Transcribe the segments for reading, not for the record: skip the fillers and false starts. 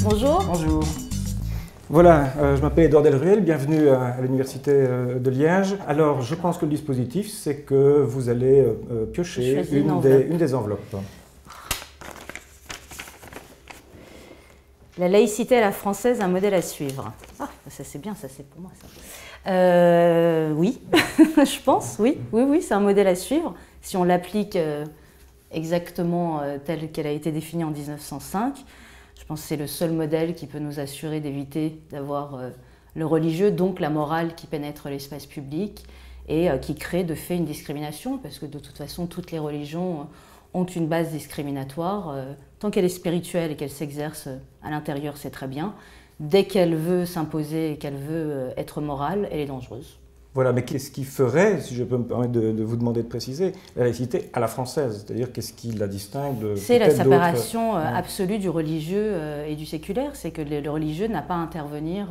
Bonjour. Bonjour. Voilà, je m'appelle Édouard Delruel, bienvenue à l'Université de Liège. Alors, je pense que le dispositif, c'est que vous allez piocher une des enveloppes. La laïcité à la française, un modèle à suivre. Ah, ça c'est bien, ça c'est pour moi ça. Oui, je pense, oui, c'est un modèle à suivre. Si on l'applique exactement tel qu'elle a été définie en 1905, je pense que c'est le seul modèle qui peut nous assurer d'éviter d'avoir le religieux, donc la morale qui pénètre l'espace public et qui crée de fait une discrimination, parce que de toute façon, toutes les religions ont une base discriminatoire. Tant qu'elle est spirituelle et qu'elle s'exerce à l'intérieur, c'est très bien. Dès qu'elle veut s'imposer et qu'elle veut être morale, elle est dangereuse. Voilà, mais qu'est-ce qui ferait, si je peux me permettre de vous demander de préciser, la laïcité à la française? C'est-à-dire, qu'est-ce qui la distingue de C'est la séparation absolue du religieux et du séculaire. C'est que le religieux n'a pas à intervenir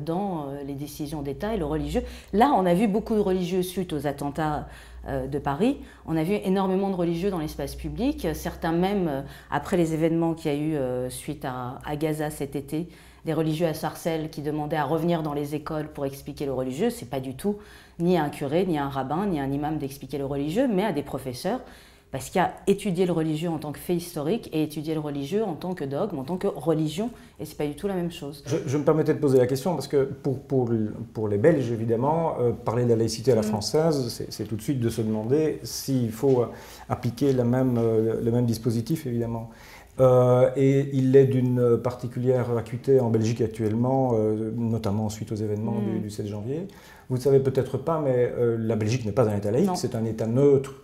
dans les décisions d'État. Et le religieux, là, on a vu beaucoup de religieux suite aux attentats de Paris. On a vu énormément de religieux dans l'espace public. Certains même, après les événements qu'il y a eu suite à Gaza cet été, des religieux à Sarcelles qui demandaient à revenir dans les écoles pour expliquer le religieux. C'est pas du tout ni un curé, ni un rabbin, ni un imam d'expliquer le religieux, mais à des professeurs, parce qu'il y a étudier le religieux en tant que fait historique et étudier le religieux en tant que dogme, en tant que religion, et c'est pas du tout la même chose. Je me permettais de poser la question parce que pour les Belges, évidemment, parler de la laïcité à la française, c'est tout de suite de se demander s'il faut appliquer le même dispositif, évidemment. Et il est d'une particulière acuité en Belgique actuellement, notamment suite aux événements du 7 janvier. Vous ne savez peut-être pas, mais la Belgique n'est pas un État laïque, c'est un État neutre,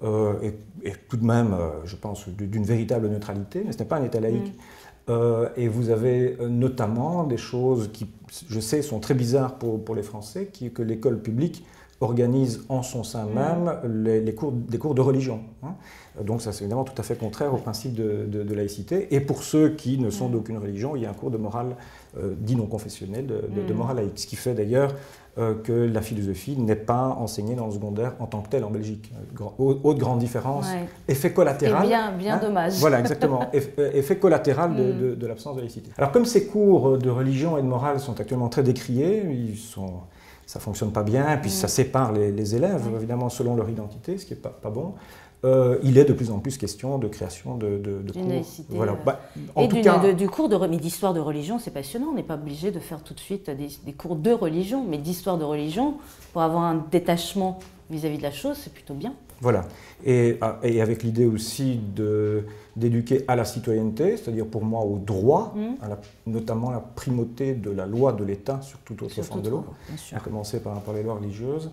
et tout de même, je pense, d'une véritable neutralité, mais ce n'est pas un État laïque. Et vous avez notamment des choses qui, je sais, sont très bizarres pour les Français, que l'école publique organise en son sein même des cours de religion. Donc ça, c'est évidemment tout à fait contraire au principe de laïcité. Et pour ceux qui ne sont d'aucune religion, il y a un cours de morale dit non confessionnel, de morale laïque. Ce qui fait d'ailleurs que la philosophie n'est pas enseignée dans le secondaire en tant que telle en Belgique. Autre grande différence, effet collatéral. Et bien dommage. Voilà, exactement. Effet collatéral de l'absence de laïcité. Alors comme ces cours de religion et de morale sont actuellement très décriés, ça ne fonctionne pas bien, et puis ça sépare les élèves, évidemment, selon leur identité, ce qui n'est pas bon. Il est de plus en plus question de création de cours. Laïcité, voilà. Et du cours mais d'histoire de religion, c'est passionnant. On n'est pas obligé de faire tout de suite des cours de religion, mais d'histoire de religion, pour avoir un détachement vis-à-vis de la chose, c'est plutôt bien. Voilà. Et avec l'idée aussi d'éduquer à la citoyenneté, c'est-à-dire pour moi au droit, notamment la primauté de la loi de l'État sur toute autre forme de loi, à commencer par les lois religieuses,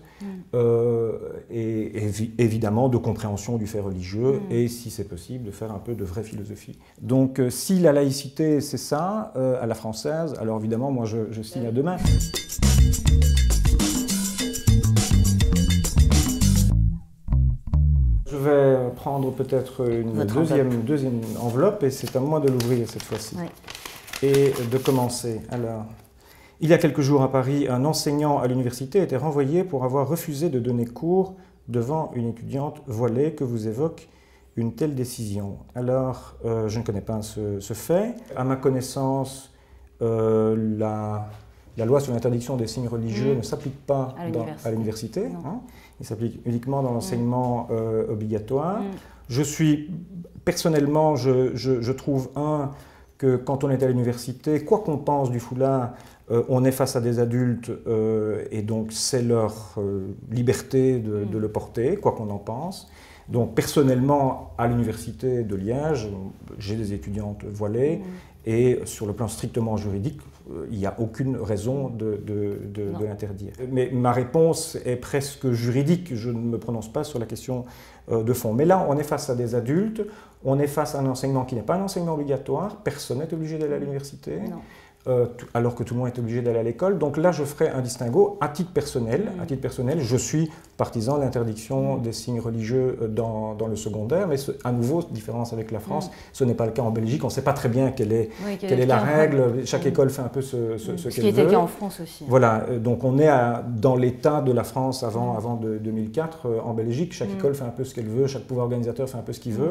et évidemment de compréhension du fait religieux, et si c'est possible, de faire un peu de vraie philosophie. Donc si la laïcité c'est ça, à la française, alors évidemment moi je signe à deux mains. Je vais prendre peut-être une deuxième enveloppe et c'est à moi de l'ouvrir cette fois-ci. Et de commencer. Alors, il y a quelques jours à Paris, un enseignant à l'université a été renvoyé pour avoir refusé de donner cours devant une étudiante voilée. Que vous évoque une telle décision? Alors, je ne connais pas ce fait. À ma connaissance, la loi sur l'interdiction des signes religieux ne s'applique pas à l'université. Il s'applique uniquement dans l'enseignement obligatoire. Personnellement, je trouve que quand on est à l'université, quoi qu'on pense du foulard, on est face à des adultes et donc c'est leur liberté de le porter, quoi qu'on en pense. Donc personnellement, à l'université de Liège, j'ai des étudiantes voilées et sur le plan strictement juridique, il n'y a aucune raison de l'interdire. Mais ma réponse est presque juridique, je ne me prononce pas sur la question de fond. Mais là, on est face à des adultes, on est face à un enseignement qui n'est pas un enseignement obligatoire, personne n'est obligé d'aller à l'université. alors que tout le monde est obligé d'aller à l'école. Donc là, je ferai un distinguo à titre personnel. À titre personnel, je suis partisan de l'interdiction des signes religieux dans le secondaire, mais à nouveau, différence avec la France, ce n'est pas le cas en Belgique. On ne sait pas très bien quelle est la règle. Chaque école fait un peu ce qu'elle veut. Ce qui était le cas en France aussi. Voilà, donc on est dans l'état de la France avant 2004. En Belgique, chaque école fait un peu ce qu'elle veut, chaque pouvoir organisateur fait un peu ce qu'il veut.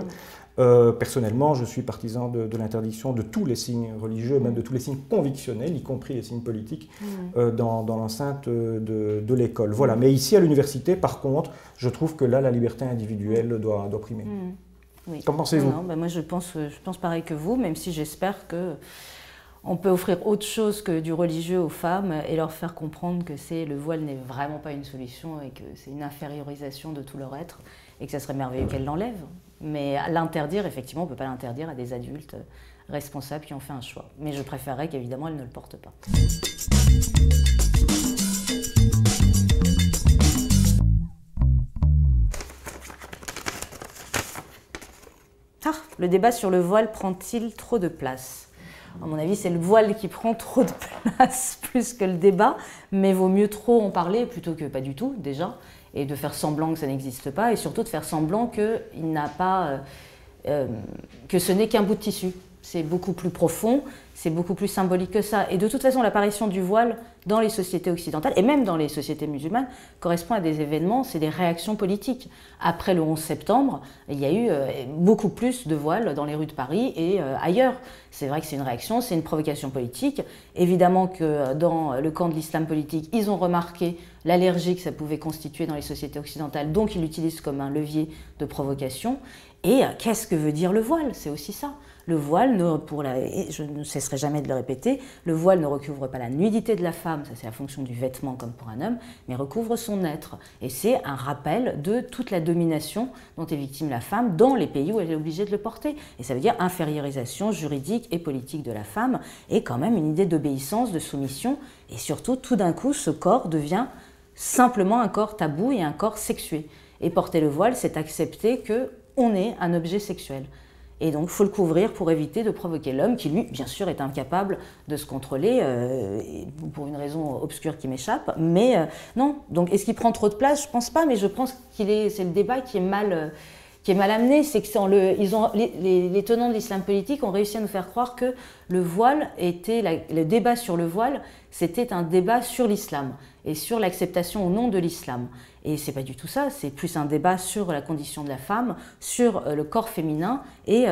Personnellement, je suis partisan de l'interdiction de tous les signes religieux, même de tous les signes convictionnels, y compris les signes politiques, dans l'enceinte de l'école. Voilà. Mais ici, à l'université, par contre, je trouve que là, la liberté individuelle doit primer. Oui. Qu'en pensez-vous? Moi, je pense pareil que vous, même si j'espère qu'on peut offrir autre chose que du religieux aux femmes et leur faire comprendre que le voile n'est vraiment pas une solution et que c'est une infériorisation de tout leur être et que ça serait merveilleux qu'elles l'enlèvent. Mais l'interdire, effectivement, on ne peut pas l'interdire à des adultes responsables qui ont fait un choix. Mais je préférerais qu'évidemment, elles ne le portent pas. Le débat sur le voile prend-il trop de place? À mon avis, c'est le voile qui prend trop de place plus que le débat, mais vaut mieux trop en parler plutôt que pas du tout, déjà, et de faire semblant que ça n'existe pas, et surtout de faire semblant que ce n'est qu'un bout de tissu. C'est beaucoup plus profond, c'est beaucoup plus symbolique que ça. Et de toute façon, l'apparition du voile dans les sociétés occidentales, et même dans les sociétés musulmanes, correspond à des événements, c'est des réactions politiques. Après le 11 septembre, il y a eu beaucoup plus de voiles dans les rues de Paris et ailleurs. C'est vrai que c'est une réaction, c'est une provocation politique. Évidemment que dans le camp de l'islam politique, ils ont remarqué l'allergie que ça pouvait constituer dans les sociétés occidentales, donc ils l'utilisent comme un levier de provocation. Et qu'est-ce que veut dire le voile? C'est aussi ça. Le voile, je ne cesserai jamais de le répéter, le voile ne recouvre pas la nudité de la femme, ça c'est la fonction du vêtement comme pour un homme, mais recouvre son être. Et c'est un rappel de toute la domination dont est victime la femme dans les pays où elle est obligée de le porter. Et ça veut dire infériorisation juridique et politique de la femme, et quand même une idée d'obéissance, de soumission, et surtout tout d'un coup ce corps devient simplement un corps tabou et un corps sexué. Et porter le voile, c'est accepter qu'on est un objet sexuel. Et donc, il faut le couvrir pour éviter de provoquer l'homme qui, lui, bien sûr, est incapable de se contrôler, pour une raison obscure qui m'échappe. Mais non. Donc, est-ce qu'il prend trop de place? Je ne pense pas, mais je pense c'est le débat qui est mal amené. C'est que les tenants de l'islam politique ont réussi à nous faire croire que le voile le débat sur le voile, c'était un débat sur l'islam et sur l'acceptation ou non de l'islam. Et c'est pas du tout ça, c'est plus un débat sur la condition de la femme, sur le corps féminin et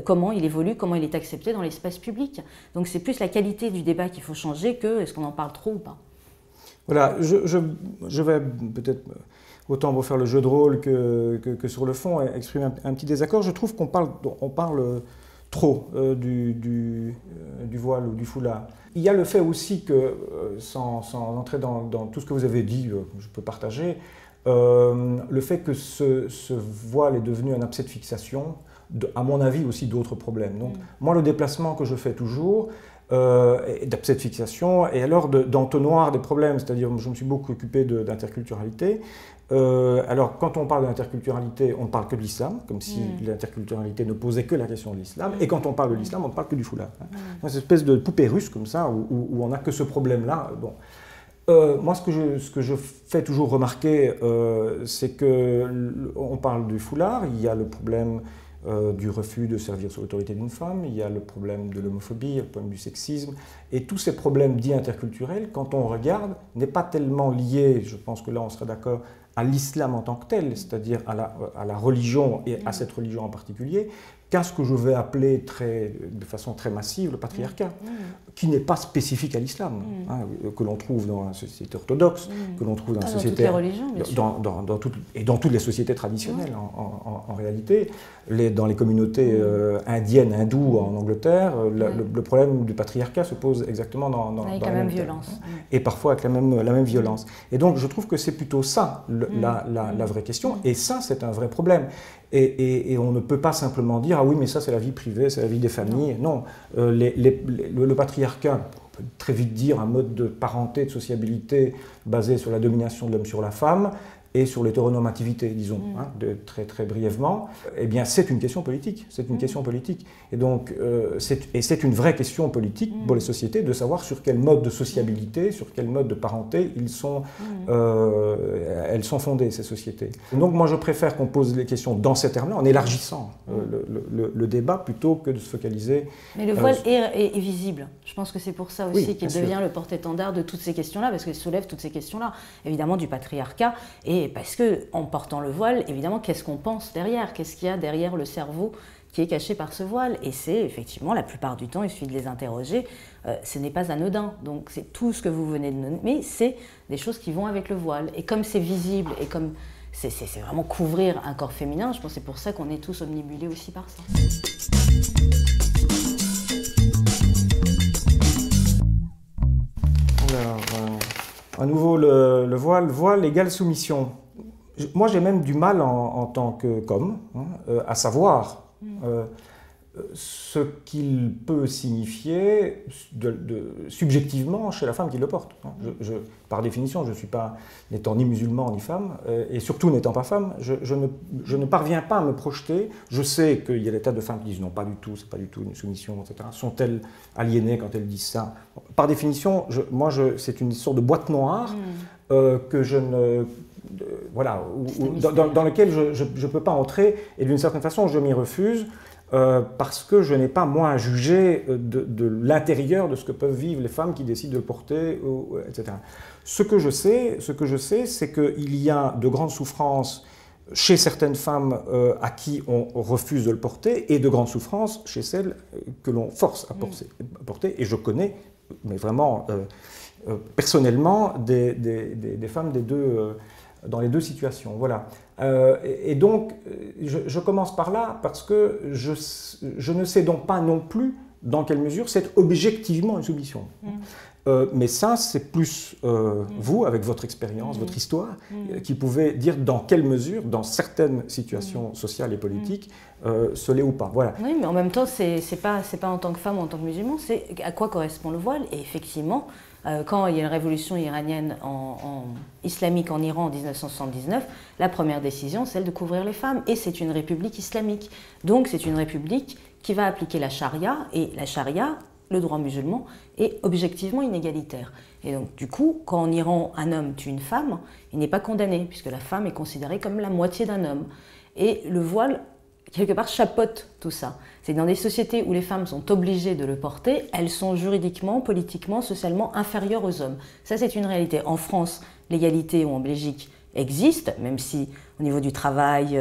comment il évolue, comment il est accepté dans l'espace public. Donc c'est plus la qualité du débat qu'il faut changer que est-ce qu'on en parle trop ou pas. Voilà, je vais peut-être autant refaire le jeu de rôle que sur le fond exprimer un petit désaccord. Je trouve qu'on parle trop du voile ou du foulard. Il y a le fait aussi que, sans entrer dans tout ce que vous avez dit, je peux partager, le fait que ce voile est devenu un abcès de fixation, à mon avis aussi d'autres problèmes. Donc, moi, le déplacement que je fais toujours, d'abcès de fixation, et alors d'entonnoir des problèmes, c'est-à-dire je me suis beaucoup occupé d'interculturalité. Alors, quand on parle d'interculturalité, on ne parle que de l'islam, comme si l'interculturalité ne posait que la question de l'islam, et quand on parle de l'islam, on ne parle que du foulard. Une espèce de poupée russe comme ça, où on n'a que ce problème-là. Bon. Moi, ce que je fais toujours remarquer, c'est qu'on parle du foulard, il y a le problème du refus de servir sous l'autorité d'une femme, il y a le problème de l'homophobie, il y a le problème du sexisme, et tous ces problèmes dits interculturels, quand on regarde, n'est pas tellement lié, je pense que là on serait d'accord, à l'islam en tant que tel, c'est-à-dire à la religion et à cette religion en particulier, qu'à ce que je vais appeler de façon très massive le patriarcat, qui n'est pas spécifique à l'islam, que l'on trouve dans la société orthodoxe, que l'on trouve dans la société... Dans toutes les religions, bien sûr. Et dans toutes les sociétés traditionnelles, en réalité. Dans les communautés indiennes, hindoues en Angleterre, le problème du patriarcat se pose exactement avec la même violence. Et parfois avec la même violence. Et donc, je trouve que c'est plutôt ça, la vraie question. Et ça, c'est un vrai problème. Et on ne peut pas simplement dire « Ah oui, mais ça, c'est la vie privée, c'est la vie des familles. » Non, le patriarcat, on peut très vite dire un mode de parenté, de sociabilité basé sur la domination de l'homme sur la femme, et sur l'hétéronormativité, disons, très, très brièvement, eh bien c'est une question politique. C'est une question politique. Et donc, c'est une vraie question politique pour les sociétés de savoir sur quel mode de sociabilité, sur quel mode de parenté elles sont fondées, ces sociétés. Donc moi je préfère qu'on pose les questions dans ces termes-là, en élargissant le débat, plutôt que de se focaliser... Mais le voile est visible. Je pense que c'est pour ça aussi qu'il devient le porte-étendard de toutes ces questions-là, parce qu'il soulève toutes ces questions-là, évidemment du patriarcat, et parce qu'en portant le voile, évidemment, qu'est-ce qu'on pense derrière? Qu'est-ce qu'il y a derrière le cerveau qui est caché par ce voile? Et c'est effectivement, la plupart du temps, il suffit de les interroger, ce n'est pas anodin. Donc c'est tout ce que vous venez de nommer, c'est des choses qui vont avec le voile. Et comme c'est visible, et comme c'est vraiment couvrir un corps féminin, je pense que c'est pour ça qu'on est tous omnibulés aussi par ça. Alors, à nouveau, le voile égale soumission. Moi, j'ai même du mal en tant qu'homme à savoir ce qu'il peut signifier subjectivement chez la femme qui le porte. Par définition, je ne suis pas, n'étant ni musulman ni femme, et surtout n'étant pas femme, je ne parviens pas à me projeter. Je sais qu'il y a des tas de femmes qui disent non, pas du tout, c'est pas du tout une soumission, etc. Sont-elles aliénées quand elles disent ça? Par définition, c'est une sorte de boîte noire que je ne... Voilà, dans lequel je ne peux pas entrer, et d'une certaine façon, je m'y refuse. Parce que je n'ai pas, moi, à juger de l'intérieur de ce que peuvent vivre les femmes qui décident de le porter, etc. Ce que je sais, c'est qu'il y a de grandes souffrances chez certaines femmes à qui on refuse de le porter, et de grandes souffrances chez celles que l'on force à porter. Et je connais, mais vraiment personnellement, des femmes dans les deux situations. Voilà. Et donc, je commence par là parce que je ne sais donc pas non plus dans quelle mesure c'est objectivement une soumission. Mais ça, c'est plus vous, avec votre expérience, votre histoire, qui pouvez dire dans quelle mesure, dans certaines situations sociales et politiques, ce l'est ou pas. Voilà. Oui, mais en même temps, c'est pas en tant que femme ou en tant que musulman, c'est à quoi correspond le voile. Et effectivement, quand il y a une révolution iranienne islamique en Iran en 1979, la première décision, c'est celle de couvrir les femmes. Et c'est une république islamique. Donc c'est une république qui va appliquer la charia. Et la charia, le droit musulman, est objectivement inégalitaire. Et donc du coup, quand en Iran, un homme tue une femme, il n'est pas condamné, puisque la femme est considérée comme la moitié d'un homme. Et le voile, quelque part, chapeaute tout ça. C'est dans des sociétés où les femmes sont obligées de le porter, elles sont juridiquement, politiquement, socialement inférieures aux hommes. Ça, c'est une réalité. En France, l'égalité, ou en Belgique, existe, même si au niveau du travail,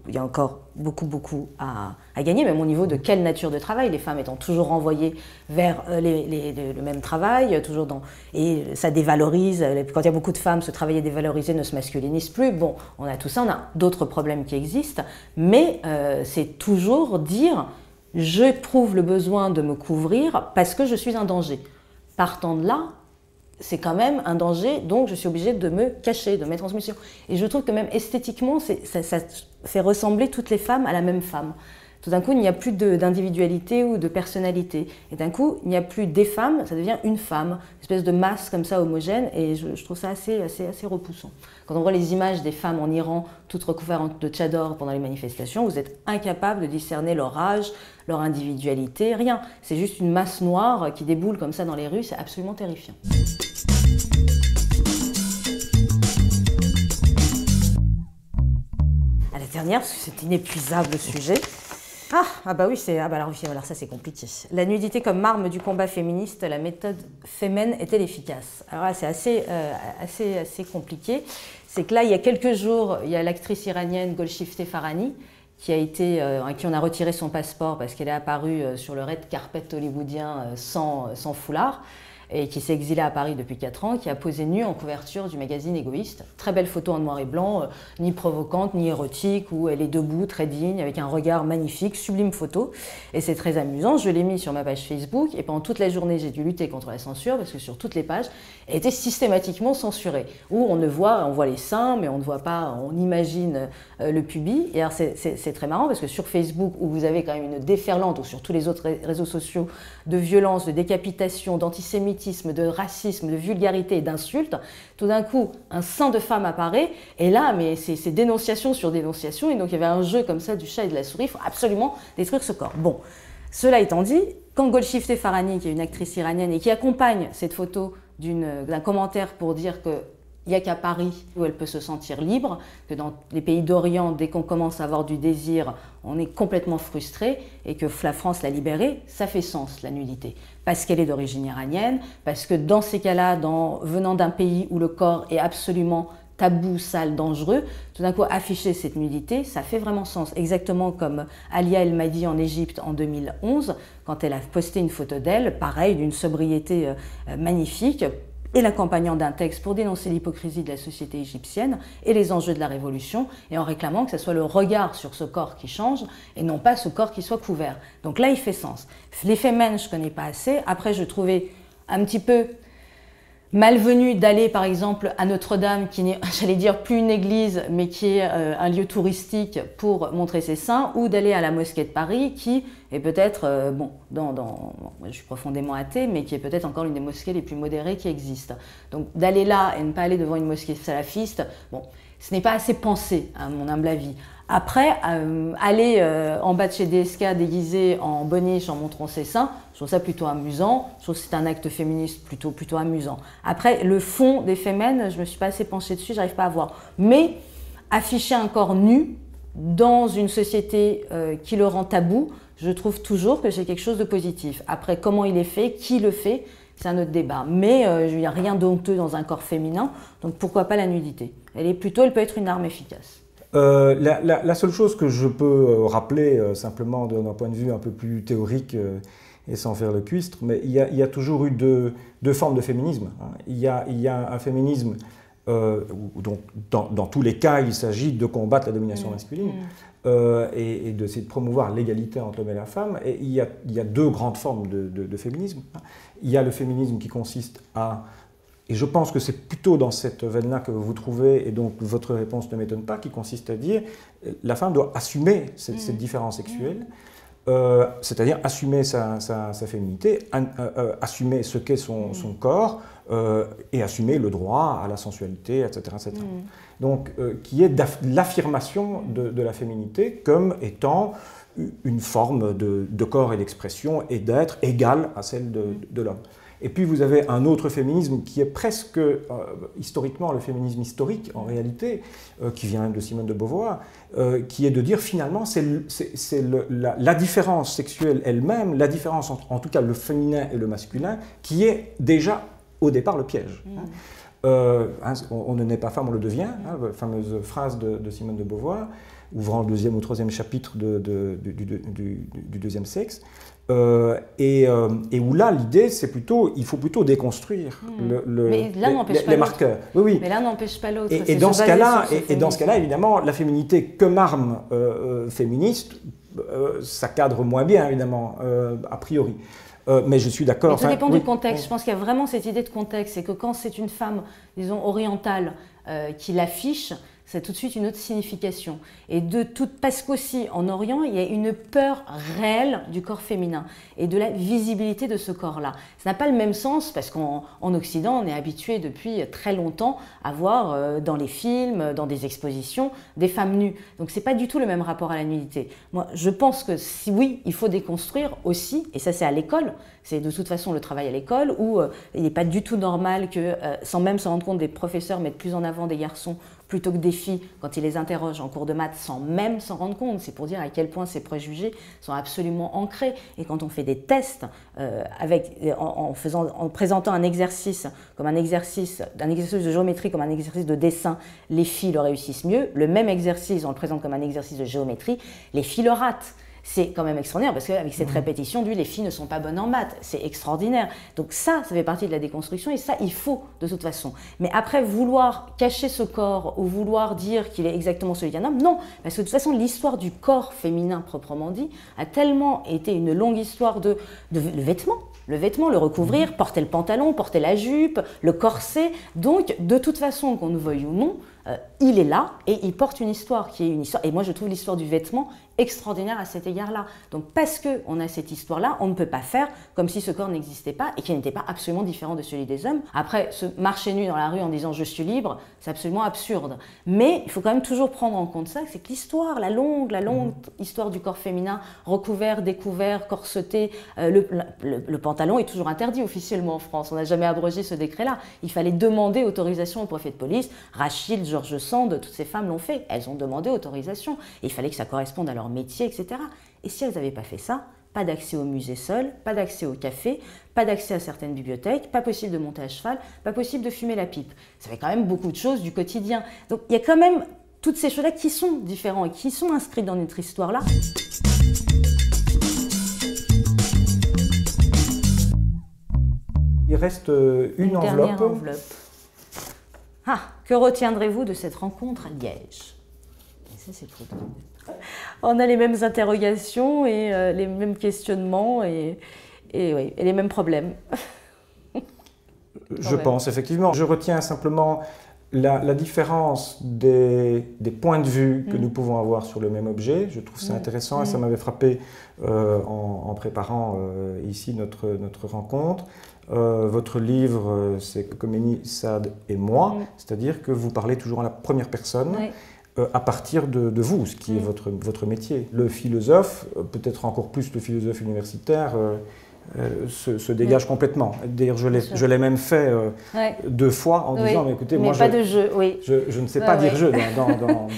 il y a encore beaucoup à gagner, même au niveau de quelle nature de travail, les femmes étant toujours renvoyées vers le même travail, et ça dévalorise, quand il y a beaucoup de femmes, ce travail est dévalorisé, ne se masculinise plus. Bon, on a tout ça, on a d'autres problèmes qui existent, mais c'est toujours dire « j'éprouve le besoin de me couvrir parce que je suis un danger ». Partant de là, c'est quand même un danger, donc je suis obligée de me cacher, de mettre en soumission. Et je trouve que même esthétiquement, ça fait ressembler toutes les femmes à la même femme. Tout d'un coup, il n'y a plus d'individualité ou de personnalité. Et d'un coup, il n'y a plus des femmes, ça devient une femme, une espèce de masse comme ça homogène, et je trouve ça assez repoussant. Quand on voit les images des femmes en Iran, toutes recouvertes de tchador pendant les manifestations, vous êtes incapable de discerner leur âge, leur individualité, rien. C'est juste une masse noire qui déboule comme ça dans les rues, c'est absolument terrifiant. À la dernière, parce que c'est inépuisable le sujet. Alors ça c'est compliqué. La nudité comme arme du combat féministe, la méthode Femen est-elle efficace? Alors là c'est assez compliqué. C'est que là il y a quelques jours, il y a l'actrice iranienne Golshifteh Farahani à qui on a retiré son passeport parce qu'elle est apparue sur le red carpet hollywoodien sans foulard, et qui s'est exilée à Paris depuis 4 ans, qui a posé nue en couverture du magazine Égoïste. Très belle photo en noir et blanc, ni provocante, ni érotique, où elle est debout, très digne, avec un regard magnifique, sublime photo. Et c'est très amusant, je l'ai mis sur ma page Facebook, et pendant toute la journée, j'ai dû lutter contre la censure, parce que sur toutes les pages, elle était systématiquement censurée. Où on voit les seins, mais on ne voit pas, on imagine le pubis. Et alors c'est très marrant, parce que sur Facebook, où vous avez quand même une déferlante, ou sur tous les autres réseaux sociaux, de violence, de décapitation, d'antisémitisme, d'antisémitisme, de racisme, de vulgarité et d'insultes, tout d'un coup, un sein de femme apparaît, et là, mais c'est dénonciation sur dénonciation, et donc il y avait un jeu comme ça du chat et de la souris, il faut absolument détruire ce corps. Bon, cela étant dit, quand Golshifteh Farhani, qui est une actrice iranienne et qui accompagne cette photo d'un commentaire pour dire que il n'y a qu'à Paris où elle peut se sentir libre, que dans les pays d'Orient, dès qu'on commence à avoir du désir, on est complètement frustré et que la France l'a libérée, ça fait sens, la nudité. Parce qu'elle est d'origine iranienne, parce que dans ces cas-là, venant d'un pays où le corps est absolument tabou, sale, dangereux, tout d'un coup afficher cette nudité, ça fait vraiment sens. Exactement comme Alia El Mahdi en Égypte en 2011, quand elle a posté une photo d'elle, pareil, d'une sobriété magnifique, et l'accompagnant d'un texte pour dénoncer l'hypocrisie de la société égyptienne et les enjeux de la révolution, et en réclamant que ce soit le regard sur ce corps qui change, et non pas ce corps qui soit couvert. Donc là, il fait sens. L'effet Men, je ne connais pas assez. Après, je trouvais un petit peu malvenu d'aller par exemple à Notre-Dame, qui n'est, j'allais dire, plus une église, mais qui est un lieu touristique pour montrer ses seins, ou d'aller à la mosquée de Paris, qui est peut-être, je suis profondément athée, mais qui est peut-être encore l'une des mosquées les plus modérées qui existent. Donc d'aller là et ne pas aller devant une mosquée salafiste, bon, ce n'est pas assez pensé, à mon humble avis. Après, aller en bas de chez DSK déguisé en boniche en montrant ses seins, je trouve ça plutôt amusant. Je trouve que c'est un acte féministe plutôt amusant. Après, le fond des femmes, je ne me suis pas assez penchée dessus, j'arrive pas à voir. Mais afficher un corps nu dans une société qui le rend tabou, je trouve toujours que c'est quelque chose de positif. Après, comment il est fait, qui le fait, c'est un autre débat. Mais il n'y a rien d'honteux dans un corps féminin, donc pourquoi pas la nudité? Elle peut être une arme efficace. La seule chose que je peux rappeler, simplement d'un point de vue un peu plus théorique et sans faire le cuistre, mais il y a toujours eu deux formes de féminisme. Il y a un féminisme où dans tous les cas, il s'agit de combattre la domination masculine et d'essayer de promouvoir l'égalité entre l'homme et la femme. Et il y a deux grandes formes de féminisme. Il y a le féminisme qui consiste à... Et je pense que c'est plutôt dans cette veine-là que vous vous trouvez, et donc votre réponse ne m'étonne pas, qui consiste à dire la femme doit assumer cette différence sexuelle, c'est-à-dire assumer sa féminité, assumer ce qu'est son corps, et assumer le droit à la sensualité, etc. etc. Donc, qui est l'affirmation de la féminité comme étant une forme de corps et d'expression et d'être égale à celle de l'homme. Et puis vous avez un autre féminisme qui est presque historiquement le féminisme historique en réalité, qui vient même de Simone de Beauvoir, qui est de dire finalement c'est la différence sexuelle elle-même, la différence entre en tout cas le féminin et le masculin, qui est déjà au départ le piège. On ne naît pas femme, on le devient, la fameuse phrase de Simone de Beauvoir, ouvrant le deuxième ou troisième chapitre du deuxième sexe. Et où là, l'idée, c'est plutôt, il faut plutôt déconstruire les marqueurs. Oui. Mais l'un n'empêche pas l'autre. Et dans ce cas-là, évidemment, la féminité comme arme féministe, ça cadre moins bien, évidemment, a priori. Mais je suis d'accord. Ça dépend du contexte. Je pense qu'il y a vraiment cette idée de contexte. C'est que quand c'est une femme, disons, orientale, qui l'affiche, c'est tout de suite une autre signification. Et parce qu'aussi, en Orient, il y a une peur réelle du corps féminin et de la visibilité de ce corps-là. Ça n'a pas le même sens parce qu'en Occident, on est habitué depuis très longtemps à voir dans les films, dans des expositions, des femmes nues. Donc, ce n'est pas du tout le même rapport à la nudité. Moi, je pense que oui, il faut déconstruire aussi, et ça, c'est à l'école. C'est de toute façon le travail à l'école où il n'est pas du tout normal que, sans même se rendre compte, des professeurs mettent plus en avant des garçons plutôt que des filles quand ils les interrogent en cours de maths sans même s'en rendre compte. C'est pour dire à quel point ces préjugés sont absolument ancrés. Et quand on fait des tests en présentant un exercice comme un exercice de géométrie comme un exercice de dessin, les filles le réussissent mieux. Le même exercice, on le présente comme un exercice de géométrie, les filles le ratent. C'est quand même extraordinaire parce qu'avec cette répétition, les filles ne sont pas bonnes en maths. C'est extraordinaire. Donc ça fait partie de la déconstruction et ça, il faut de toute façon. Mais après, vouloir cacher ce corps ou vouloir dire qu'il est exactement celui d'un homme, non. Parce que de toute façon, l'histoire du corps féminin proprement dit a tellement été une longue histoire de vêtements. Le vêtement, le recouvrir, porter le pantalon, porter la jupe, le corset. Donc, de toute façon, qu'on nous veuille ou non, il est là et il porte une histoire qui est une histoire. Et moi, je trouve l'histoire du vêtement extraordinaire à cet égard-là. Donc, parce qu'on a cette histoire-là, on ne peut pas faire comme si ce corps n'existait pas et qu'il n'était pas absolument différent de celui des hommes. Après, se marcher nu dans la rue en disant « je suis libre », c'est absolument absurde. Mais il faut quand même toujours prendre en compte ça, c'est que l'histoire, la longue histoire du corps féminin, recouvert, découvert, corseté, le pantalon est toujours interdit officiellement en France. On n'a jamais abrogé ce décret-là. Il fallait demander autorisation au préfet de police. Rachid, Georges Sand, toutes ces femmes l'ont fait. Elles ont demandé autorisation. Et il fallait que ça corresponde à leur métier, etc. Et si elles n'avaient pas fait ça, pas d'accès au musée seul, pas d'accès au café, pas d'accès à certaines bibliothèques, pas possible de monter à cheval, pas possible de fumer la pipe. Ça fait quand même beaucoup de choses du quotidien. Donc il y a quand même toutes ces choses-là qui sont différentes et qui sont inscrites dans notre histoire-là. Il reste une enveloppe. Dernière enveloppe. Ah, que retiendrez-vous de cette rencontre à Liège? Et ça, c'est trop drôle. On a les mêmes interrogations et les mêmes questionnements et les mêmes problèmes. Je pense, effectivement. Je retiens simplement la différence des points de vue que nous pouvons avoir sur le même objet. Je trouve ça intéressant et ça m'avait frappé en préparant ici notre rencontre. Votre livre, c'est Khomeini, Sade et moi, c'est-à-dire que vous parlez toujours en la première personne. À partir de vous, ce qui est votre métier. Le philosophe, peut-être encore plus le philosophe universitaire, se dégage complètement. D'ailleurs, je l'ai même fait 2 fois en disant, mais écoutez, moi, pas de jeu, je ne sais pas dire jeu dans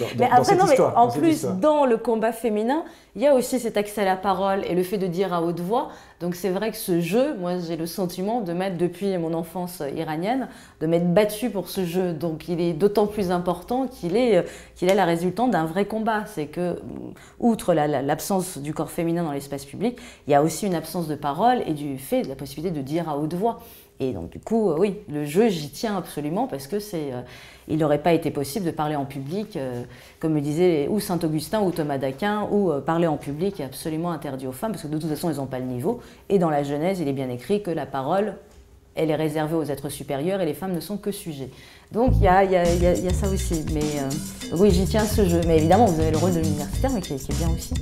cette histoire. Mais en plus, dans le combat féminin, il y a aussi cet accès à la parole et le fait de dire à haute voix. Donc c'est vrai que ce jeu, moi j'ai le sentiment de m'être, depuis mon enfance iranienne, de m'être battue pour ce jeu. Donc il est d'autant plus important qu'il est la résultante d'un vrai combat. C'est que, outre l'absence du corps féminin dans l'espace public, il y a aussi une absence de parole et du fait de la possibilité de dire à haute voix. Et donc du coup, oui, le jeu, j'y tiens absolument parce que il n'aurait pas été possible de parler en public, comme me disait ou Saint-Augustin ou Thomas d'Aquin, où parler en public est absolument interdit aux femmes parce que de toute façon, elles n'ont pas le niveau. Et dans la Genèse, il est bien écrit que la parole, elle est réservée aux êtres supérieurs et les femmes ne sont que sujets. Donc il y a ça aussi. Mais oui, j'y tiens à ce jeu. Mais évidemment, vous avez le rôle de l'universitaire, mais qui est bien aussi.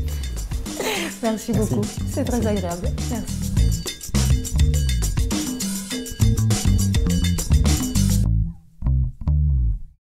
Merci beaucoup. C'est très agréable. Merci.